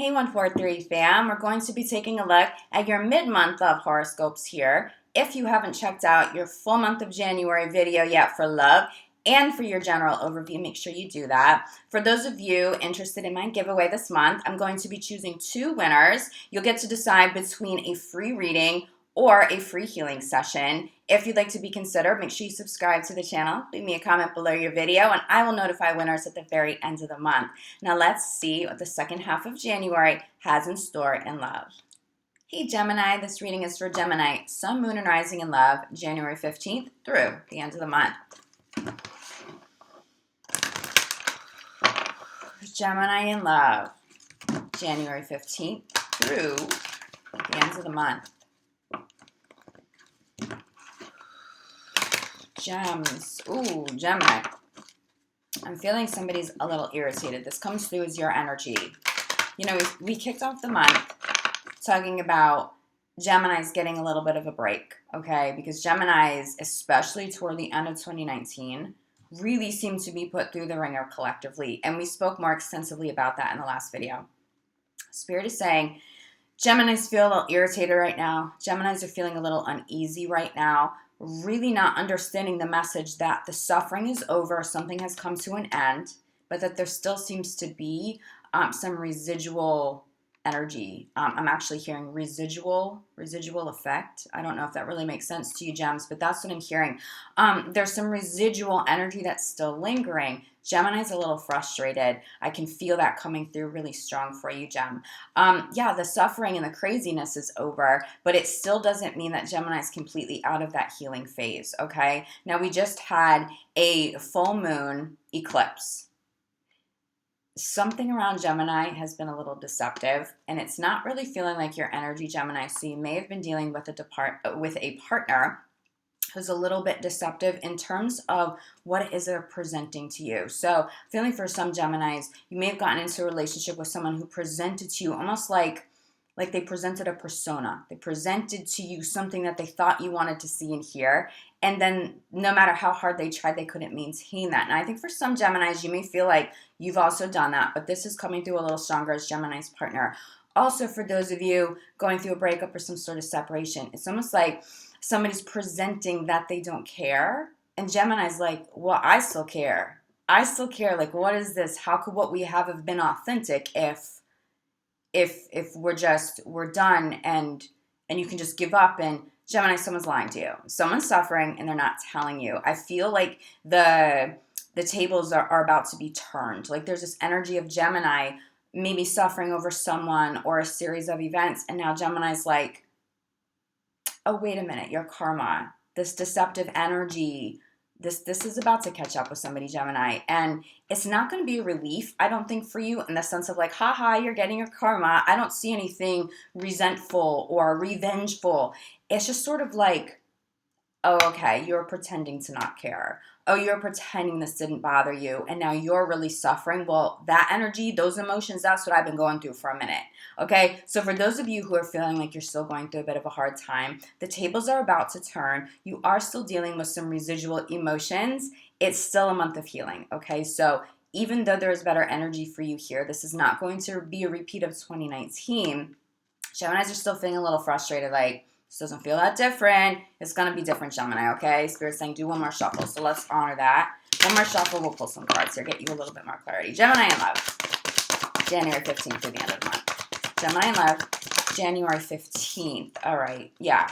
Hey 143 fam, we're going to be taking a look at your mid-month love horoscopes here. If you haven't checked out your full month of January video yet for love and for your general overview, make sure you do that. For those of you interested in my giveaway this month, I'm going to be choosing two winners. You'll get to decide between a free reading or a free healing session. If you'd like to be considered, make sure you subscribe to the channel, leave me a comment below your video, and I will notify winners at the very end of the month. Now let's see what the second half of January has in store in love. Hey Gemini, this reading is for Gemini, Sun, Moon, and Rising in love, January 15th through the end of the month. Gemini in love, January 15th through the end of the month. Gems. Ooh, Gemini. I'm feeling somebody's a little irritated. This comes through as your energy. You know, we kicked off the month talking about Geminis getting a little bit of a break, okay? Because Geminis, especially toward the end of 2019, really seem to be put through the ringer collectively. And we spoke more extensively about that in the last video. Spirit is saying Geminis feel a little irritated right now. Geminis are feeling a little uneasy right now. Really not understanding the message that the suffering is over, something has come to an end, but that there still seems to be some residual energy. I'm actually hearing residual effect. I don't know if that really makes sense to you, Gems, but that's what I'm hearing. There's some residual energy that's still lingering. Gemini's a little frustrated. I can feel that coming through really strong for you, Gem. Yeah, the suffering and the craziness is over, but it still doesn't mean that Gemini's completely out of that healing phase, okay? Now, we just had a full moon eclipse. Something around Gemini has been a little deceptive, and it's not really feeling like your energy, Gemini. So you may have been dealing with a partner who's a little bit deceptive in terms of what it is they're presenting to you. So feeling for some Geminis, you may have gotten into a relationship with someone who presented to you almost like they presented a persona. They presented to you something that they thought you wanted to see and hear. And then no matter how hard they tried, they couldn't maintain that. And I think for some Geminis, you may feel like you've also done that, but this is coming through a little stronger as Gemini's partner. Also, for those of you going through a breakup or some sort of separation, it's almost like somebody's presenting that they don't care. And Gemini's like, well, I still care. I still care. Like, what is this? How could what we have been authentic if we're done and you can just give up? And Gemini, someone's lying to you. Someone's suffering and they're not telling you. I feel like the tables are about to be turned. Like there's this energy of Gemini maybe suffering over someone or a series of events. And now Gemini's like, oh, wait a minute, your karma, this deceptive energy, this is about to catch up with somebody, Gemini. And it's not going to be a relief, I don't think, for you in the sense of like, haha, you're getting your karma. I don't see anything resentful or revengeful. It's just sort of like, oh, okay, you're pretending to not care. Oh, you're pretending this didn't bother you, and now you're really suffering. Well, that energy, those emotions, that's what I've been going through for a minute, okay? So for those of you who are feeling like you're still going through a bit of a hard time, the tables are about to turn. You are still dealing with some residual emotions. It's still a month of healing, okay? So even though there is better energy for you here, this is not going to be a repeat of 2019. Geminis are still feeling a little frustrated, like, this doesn't feel that different. It's going to be different, Gemini, okay? Spirit's saying do one more shuffle, so let's honor that. One more shuffle, we'll pull some cards here, get you a little bit more clarity. Gemini in love, January 15th through the end of the month. Gemini in love, January 15th. All right, yeah.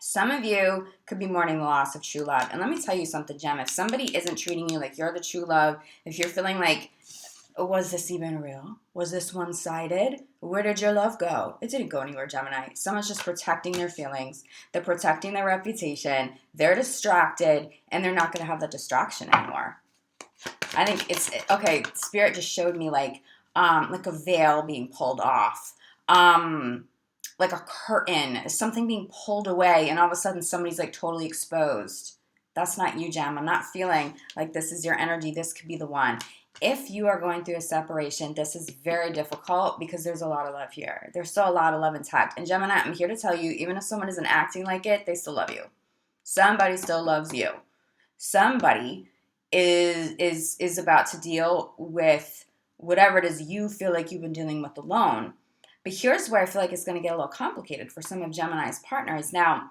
Some of you could be mourning the loss of true love. And let me tell you something, Gem. If somebody isn't treating you like you're the true love, if you're feeling like, was this even real? Was this one-sided? Where did your love go? It didn't go anywhere, Gemini. Someone's just protecting their feelings. They're protecting their reputation. They're distracted, and they're not going to have that distraction anymore. I think it's, okay, Spirit just showed me like a veil being pulled off. Like a curtain, something being pulled away, and all of a sudden somebody's like totally exposed. That's not you, Gem. I'm not feeling like this is your energy. This could be the one. If you are going through a separation, this is very difficult because there's a lot of love here. There's still a lot of love intact. And Gemini, I'm here to tell you, even if someone isn't acting like it, they still love you. Somebody still loves you. Somebody is about to deal with whatever it is you feel like you've been dealing with alone. But here's where I feel like it's going to get a little complicated for some of Gemini's partners. Now,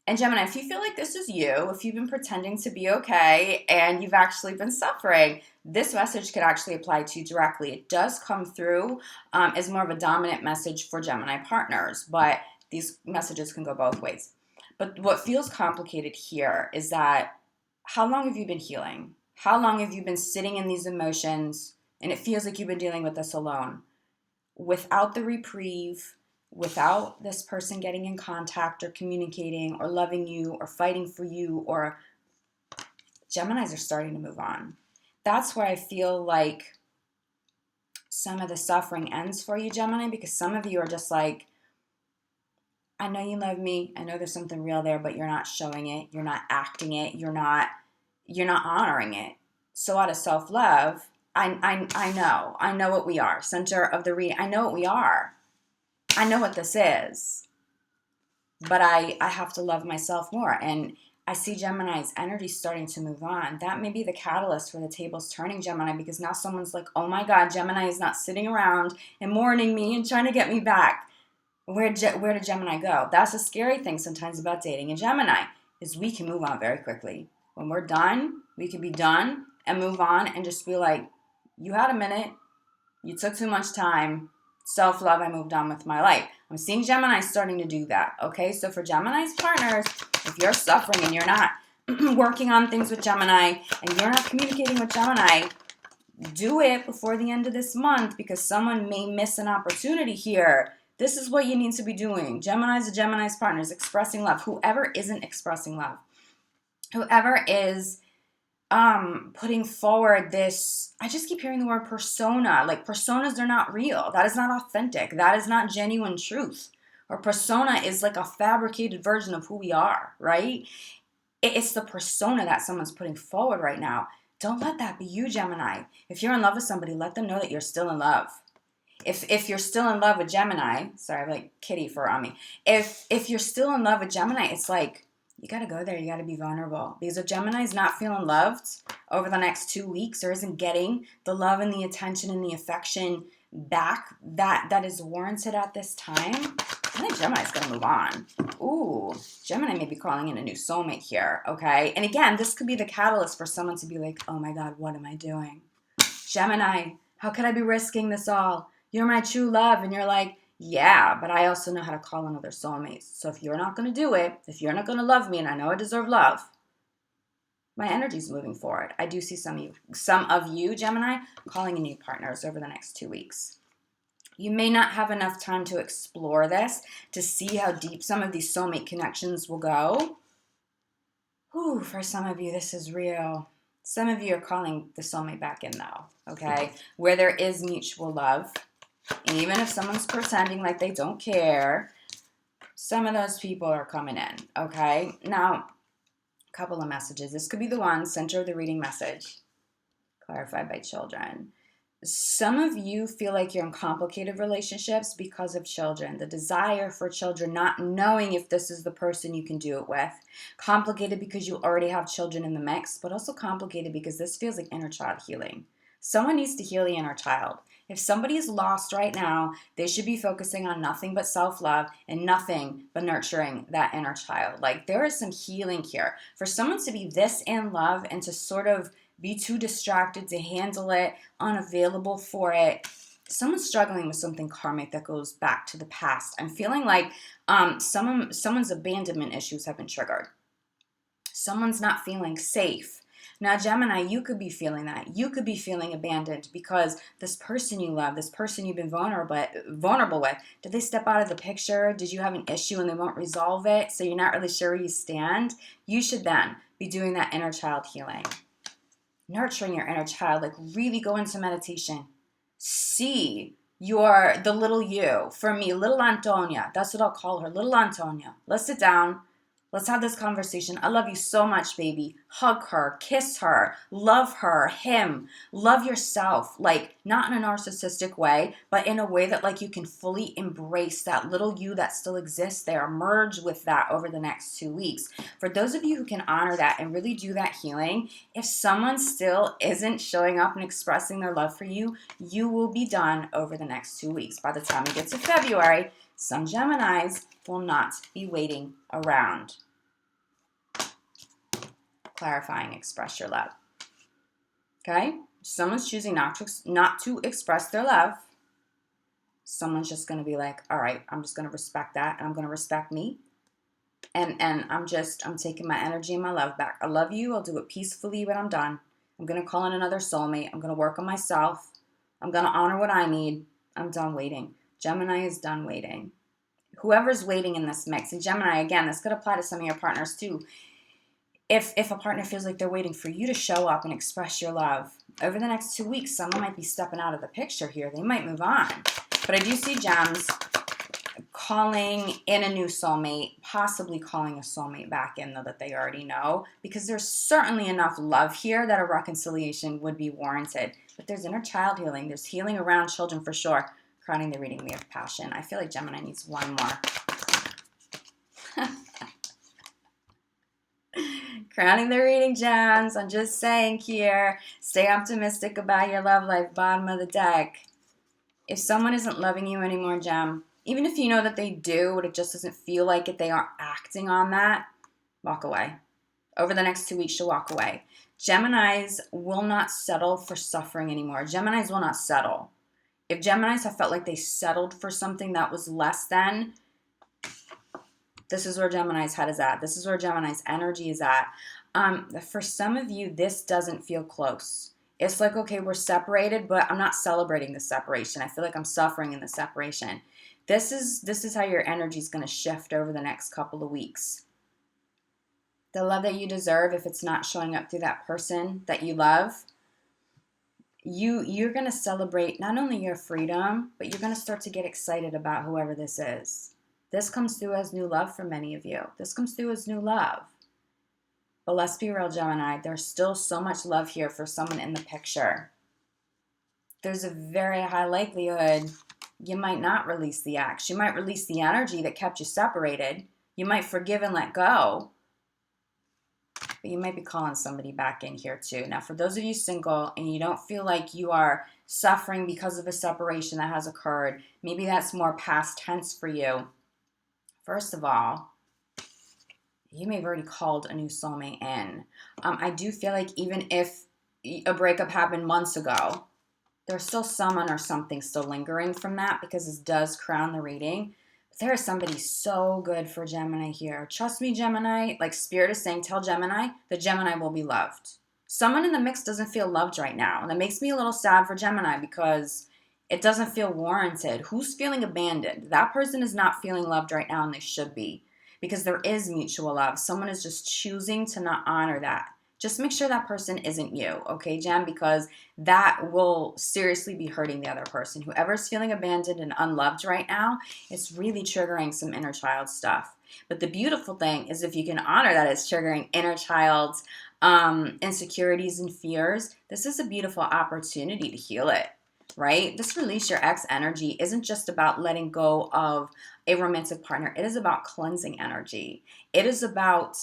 and Gemini, if you feel like this is you, if you've been pretending to be okay and you've actually been suffering, this message could actually apply to you directly. It does come through as more of a dominant message for Gemini partners, but these messages can go both ways. But what feels complicated here is that how long have you been healing? How long have you been sitting in these emotions and it feels like you've been dealing with this alone? Without the reprieve, without this person getting in contact or communicating or loving you or fighting for you, or Geminis are starting to move on. That's where I feel like some of the suffering ends for you, Gemini, because some of you are just like, I know you love me. I know there's something real there, but you're not showing it. You're not acting it. You're not honoring it. So out of self-love, I know what we are. Center of the reading. I know what we are. I know what this is, but I have to love myself more. And I see Gemini's energy starting to move on. That may be the catalyst for the tables turning, Gemini, because now someone's like, oh my God, Gemini is not sitting around and mourning me and trying to get me back. Where did Gemini go? That's a scary thing sometimes about dating a Gemini, is we can move on very quickly. When we're done, we can be done and move on and just be like, you had a minute. You took too much time. Self-love, I moved on with my life. I'm seeing Gemini starting to do that, okay? So for Gemini's partners, if you're suffering and you're not working on things with Gemini and you're not communicating with Gemini, do it before the end of this month, because someone may miss an opportunity here. This is what you need to be doing. Gemini's and Gemini's partners, expressing love. Whoever isn't expressing love, whoever is putting forward this, I just keep hearing the word persona. Like, personas are not real. That is not authentic. That is not genuine truth. Or persona is like a fabricated version of who we are, right? It's the persona that someone's putting forward right now. Don't let that be you, Gemini. If you're in love with somebody, let them know that you're still in love. If you're still in love with Gemini, sorry, I'm like kitty fur on me. If you're still in love with Gemini, it's like, you got to go there. You got to be vulnerable. Because if Gemini is not feeling loved over the next 2 weeks, or isn't getting the love and the attention and the affection back that is warranted at this time, I think Gemini's going to move on. Ooh, Gemini may be calling in a new soulmate here, okay? And again, this could be the catalyst for someone to be like, oh my God, what am I doing? Gemini, how could I be risking this all? You're my true love. And you're like, yeah, but I also know how to call in other soulmates. So if you're not going to do it, if you're not going to love me, and I know I deserve love, my energy's moving forward. I do see some of you, Gemini, calling in new partners over the next 2 weeks. You may not have enough time to explore this, to see how deep some of these soulmate connections will go. Whew, for some of you, this is real. Some of you are calling the soulmate back in, though, okay? Where there is mutual love. Even if someone's pretending like they don't care, some of those people are coming in, okay? Now, a couple of messages. This could be the one, center of the reading message, clarified by children. Some of you feel like you're in complicated relationships because of children. The desire for children, not knowing if this is the person you can do it with. Complicated because you already have children in the mix, but also complicated because this feels like inner child healing. Someone needs to heal the inner child. If somebody is lost right now, they should be focusing on nothing but self-love and nothing but nurturing that inner child. Like, there is some healing here. For someone to be this in love and to sort of be too distracted to handle it, unavailable for it, someone's struggling with something karmic that goes back to the past. I'm feeling like someone's abandonment issues have been triggered. Someone's not feeling safe. Now, Gemini, you could be feeling that. You could be feeling abandoned because this person you love, this person you've been vulnerable with, did they step out of the picture? Did you have an issue and they won't resolve it? So you're not really sure where you stand? You should then be doing that inner child healing. Nurturing your inner child, like really go into meditation. See the little you. For me, little Antonia, that's what I'll call her, little Antonia. Let's sit down. Let's have this conversation. I love you so much, baby. hug her, kiss her, love her, him, love yourself, like not in a narcissistic way, but in a way that like you can fully embrace that little you that still exists there, merge with that over the next 2 weeks. For those of you who can honor that and really do that healing, if someone still isn't showing up and expressing their love for you, you will be done over the next 2 weeks. By the time you get to February, some Geminis will not be waiting around. Clarifying, express your love. Okay? Someone's choosing not to express their love. Someone's just going to be like, all right, I'm just going to respect that, and I'm going to respect me. And I'm taking my energy and my love back. I love you. I'll do it peacefully when I'm done. I'm going to call in another soulmate. I'm going to work on myself. I'm going to honor what I need. I'm done waiting. Gemini is done waiting. Whoever's waiting in this mix, and Gemini, again, this could apply to some of your partners too. If a partner feels like they're waiting for you to show up and express your love, over the next 2 weeks, someone might be stepping out of the picture here. They might move on. But I do see gems calling in a new soulmate, possibly calling a soulmate back in, though, that they already know, because there's certainly enough love here that a reconciliation would be warranted. But there's inner child healing. There's healing around children for sure. Crowning the reading, we have passion. I feel like Gemini needs one more. Crowning the reading, gems. I'm just saying here, stay optimistic about your love life. Bottom of the deck. If someone isn't loving you anymore, gem, even if you know that they do, but it just doesn't feel like it, they aren't acting on that, walk away. Over the next 2 weeks, you'll walk away. Geminis will not settle for suffering anymore. Geminis will not settle. If Geminis have felt like they settled for something that was less than, this is where Gemini's head is at. This is where Gemini's energy is at. For some of you, this doesn't feel close. It's like, okay, we're separated, but I'm not celebrating the separation. I feel like I'm suffering in the separation. This is how your energy is going to shift over the next couple of weeks. The love that you deserve, if it's not showing up through that person that you love, you're going to celebrate not only your freedom, but you're going to start to get excited about whoever this is. This comes through as new love for many of you. This comes through as new love. But let's be real, Gemini. There's still so much love here for someone in the picture. There's a very high likelihood you might not release the axe. You might release the energy that kept you separated. You might forgive and let go. But you might be calling somebody back in here too. Now, for those of you single and you don't feel like you are suffering because of a separation that has occurred, maybe that's more past tense for you. First of all, you may have already called a new soulmate in. I do feel like even if a breakup happened months ago, there's still someone or something still lingering from that, because this does crown the reading. But there is somebody so good for Gemini here. Trust me, Gemini, like Spirit is saying, tell Gemini that Gemini will be loved. Someone in the mix doesn't feel loved right now. And that makes me a little sad for Gemini, because it doesn't feel warranted. Who's feeling abandoned? That person is not feeling loved right now, and they should be. Because there is mutual love. Someone is just choosing to not honor that. Just make sure that person isn't you, okay, Gem? Because that will seriously be hurting the other person. Whoever's feeling abandoned and unloved right now, it's really triggering some inner child stuff. But the beautiful thing is, if you can honor that it's triggering inner child's insecurities and fears, this is a beautiful opportunity to heal it. Right? This release your ex energy isn't just about letting go of a romantic partner. It is about cleansing energy. It is about,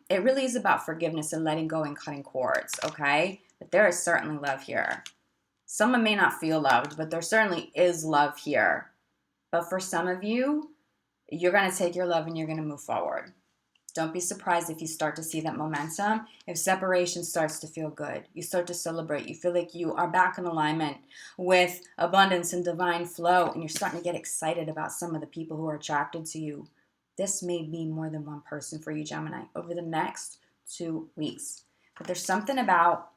it really is about forgiveness and letting go and cutting cords, okay? But there is certainly love here. Someone may not feel loved, but there certainly is love here. But for some of you, you're going to take your love and you're going to move forward. Don't be surprised if you start to see that momentum. If separation starts to feel good, you start to celebrate. You feel like you are back in alignment with abundance and divine flow, and you're starting to get excited about some of the people who are attracted to you. This may be more than one person for you, Gemini, over the next 2 weeks. But there's something about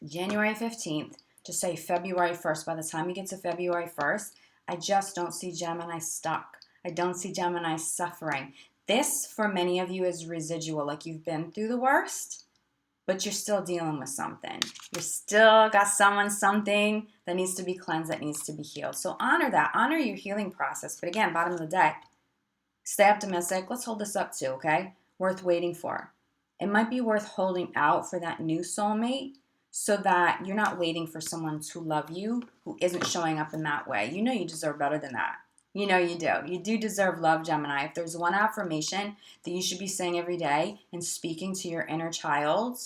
January 15th to say February 1st. By the time you get to February 1st, I just don't see Gemini stuck. I don't see Gemini suffering. This, for many of you, is residual, like you've been through the worst, but you're still dealing with something. You still got something that needs to be cleansed, that needs to be healed. So honor that. Honor your healing process. But again, bottom of the deck, stay optimistic. Let's hold this up too, okay? Worth waiting for. it might be worth holding out for that new soulmate so that you're not waiting for someone to love you who isn't showing up in that way. You know you deserve better than that. You know you do. You do deserve love, Gemini. If there's one affirmation that you should be saying every day and speaking to your inner child,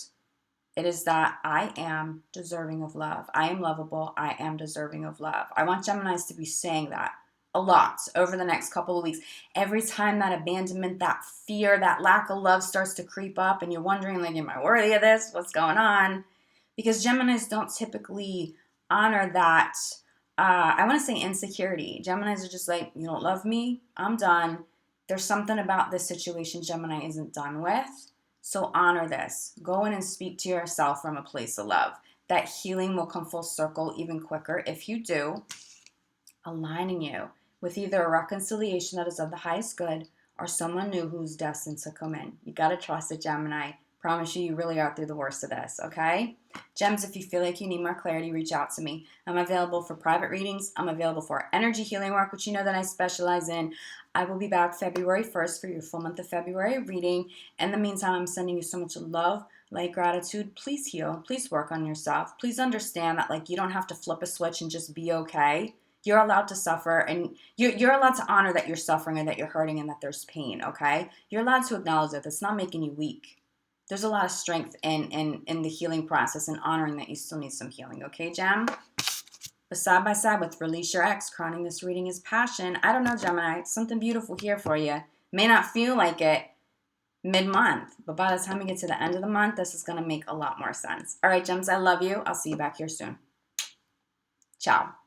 it is that I am deserving of love. I am lovable. I am deserving of love. I want Geminis to be saying that a lot over the next couple of weeks. Every time that abandonment, that fear, that lack of love starts to creep up and you're wondering, like, am I worthy of this? What's going on? Because Geminis don't typically honor that, I want to say insecurity. Geminis are just like, you don't love me? I'm done. There's something about this situation Gemini isn't done with. So honor this. Go in and speak to yourself from a place of love. That healing will come full circle even quicker if you do, aligning you with either a reconciliation that is of the highest good or someone new who's destined to come in. You got to trust it, Gemini. Promise you really are through the worst of this, okay? Gems, if you feel like you need more clarity, reach out to me. I'm available for private readings. I'm available for energy healing work, which you know that I specialize in. I will be back February 1st for your full month of February reading. In the meantime, I'm sending you so much love, light, gratitude. Please heal. Please work on yourself. Please understand that, like, you don't have to flip a switch and just be okay. You're allowed to suffer, and you're allowed to honor that you're suffering and that you're hurting and that there's pain, okay? You're allowed to acknowledge that. It's not making you weak. There's a lot of strength in the healing process and honoring that you still need some healing, okay, Gem? But side by side with Release Your Ex, crowning this reading is passion. I don't know, Gemini. Something beautiful here for you. May not feel like it mid-month, but by the time we get to the end of the month, this is going to make a lot more sense. All right, Gems, I love you. I'll see you back here soon. Ciao.